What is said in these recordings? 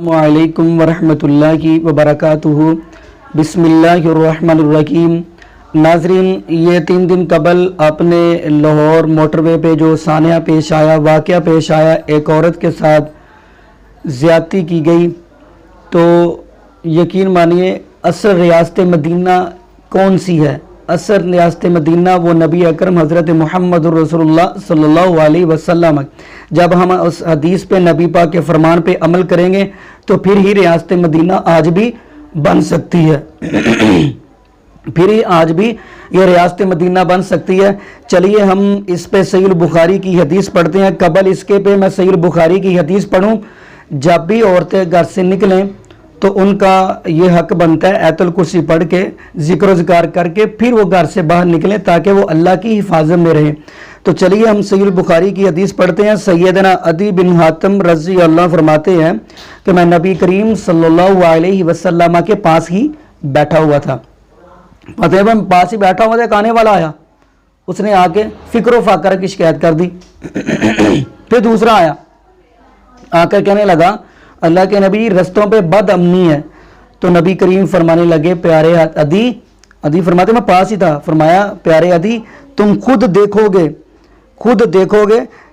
वालेकुम वरहमतुल्लाहि वबरकातुहू। बिस्मिल्लाहिर्रहमानिर्रहीम। नाज़रीन, ये 3 दिन कबल आपने लाहौर मोटरवे पे जो सानिया पेश आया, वाक़या पेश आया, एक औरत के साथ ज़्यादती की गई, तो यकीन मानिए असल रियासत मदीना कौन सी है? असल रियासत मदीना वो नबी अकरम हज़रत मुहम्मद रसूलुल्लाह सल्लल्लाहु अलैहि वसल्लम। जब हम उस हदीस पे, नबी पाक के फरमान पे अमल करेंगे तो फिर ही रियासत मदीना आज भी बन सकती है फिर ही आज भी ये रियासत मदीना बन सकती है। चलिए हम इस पे सहीह बुखारी की हदीस पढ़ते हैं। कबल इसके पे मैं सहीह बुखारी की हदीस पढ़ूं, जब भी औरतें घर से निकलें तो उनका ये हक बनता है आयतुल कुर्सी पढ़ के, जिक्र ज़िकार करके फिर वो घर से बाहर निकलें ताकि वो अल्लाह की हिफाजत में रहें। तो चलिए हम सहीह बुखारी की हदीस पढ़ते हैं। सैयदना अदी बिन हातिम रज़ी अल्लाह फरमाते हैं कि मैं नबी करीम सल्लल्लाहु अलैहि वसल्लम के पास ही बैठा हुआ था। पता है, मैं पास ही बैठा हुआ था, एक आने वाला आया, उसने आके फ़िक्र फ़ाकर की शिकायत कर दी फिर दूसरा आया, आकर कहने लगा अल्लाह के नबी, रस्तों पे बद अमनी है। तो नबी करीम फरमाने लगे, प्यारे अदी फरमाते मैं पास ही था, फरमाया प्यारे अदी, तुम खुद देखोगे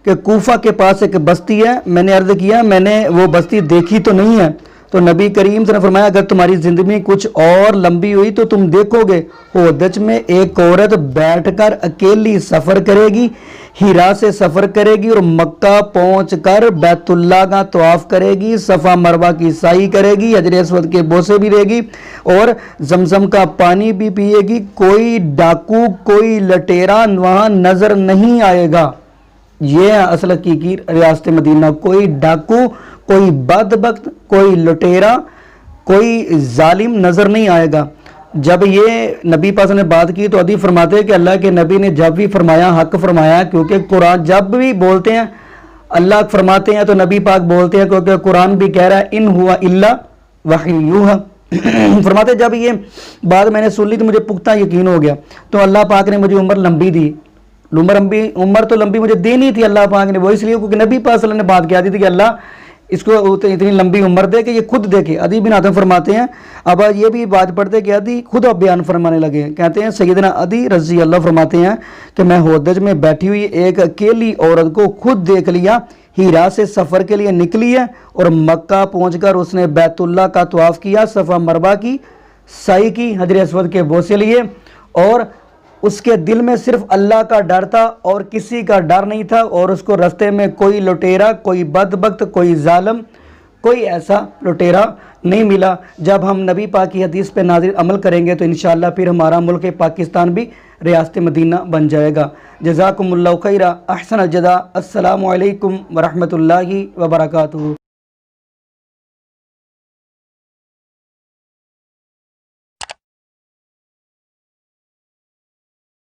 कि कूफा के पास एक बस्ती है। मैंने अर्ज़ किया मैंने वो बस्ती देखी तो नहीं है। तो नबी करीम ने फरमाया अगर तुम्हारी ज़िंदगी कुछ और लंबी हुई तो तुम देखोगे होदज में एक औरत बैठकर अकेली सफ़र करेगी, हीरा से सफ़र करेगी और मक्का पहुंचकर बैतुल्लाह का तवाफ़ करेगी, सफ़ा मरवा की साई करेगी, हजर अस्वद के बोसे भी रहेगी और जमजम का पानी भी पिएगी। कोई डाकू, कोई लटेरा वहाँ नज़र नहीं आएगा। ये है असल हकीकी रियासत मदीना। कोई डाकू, कोई बदबख्त, कोई लुटेरा, कोई जालिम नज़र नहीं आएगा। जब ये नबी पास ने बात की तो अदी फरमाते हैं कि अल्लाह के नबी ने जब भी फरमाया हक फरमाया, क्योंकि कुरान जब भी बोलते हैं अल्लाह फरमाते हैं तो नबी पाक बोलते हैं, क्योंकि कुरान भी कह रहा है इन हुआ इल्ला वहयूहा फरमाते जब ये बात मैंने सुन ली तो मुझे पुख्ता यकीन हो गया। तो अल्लाह पाक ने मुझे उम्र लंबी दी, उम्र तो लंबी मुझे देनी थी अल्लाह पाक ने, वो इसलिए क्योंकि नबी पाक ने बात किया थी कि अल्लाह इसको इतनी लंबी उम्र दे कि ये खुद देखे। अदी बिन हातिम फरमाते हैं, अब ये भी बात पढ़ते कि अदी खुद अब बयान फरमाने लगे। कहते हैं सैयदना अदी रज़ी अल्लाह फरमाते हैं कि मैं होदज में बैठी हुई एक अकेली औरत को खुद देख लिया, हीरा से सफ़र के लिए निकली है और मक्का पहुंचकर उसने बैतुल्लाह का तवाफ़ किया, सफ़ा मरवा की साई की, हजर अस्वद के बोसे लिए, और उसके दिल में सिर्फ अल्लाह का डर था और किसी का डर नहीं था। और उसको रास्ते में कोई लुटेरा, कोई बदबख्त, कोई जालिम, कोई ऐसा लुटेरा नहीं मिला। जब हम नबी पाक की हदीस पे नाज़िर अमल करेंगे तो इंशाअल्लाह फिर हमारा मुल्क पाकिस्तान भी रियासत मदीना बन जाएगा। जज़ाकुमुल्लाहु खैरा, अहसन अल जज़ा। अस्सलामु अलैकुम वरहमतुल्लाहि वबरकातुहू।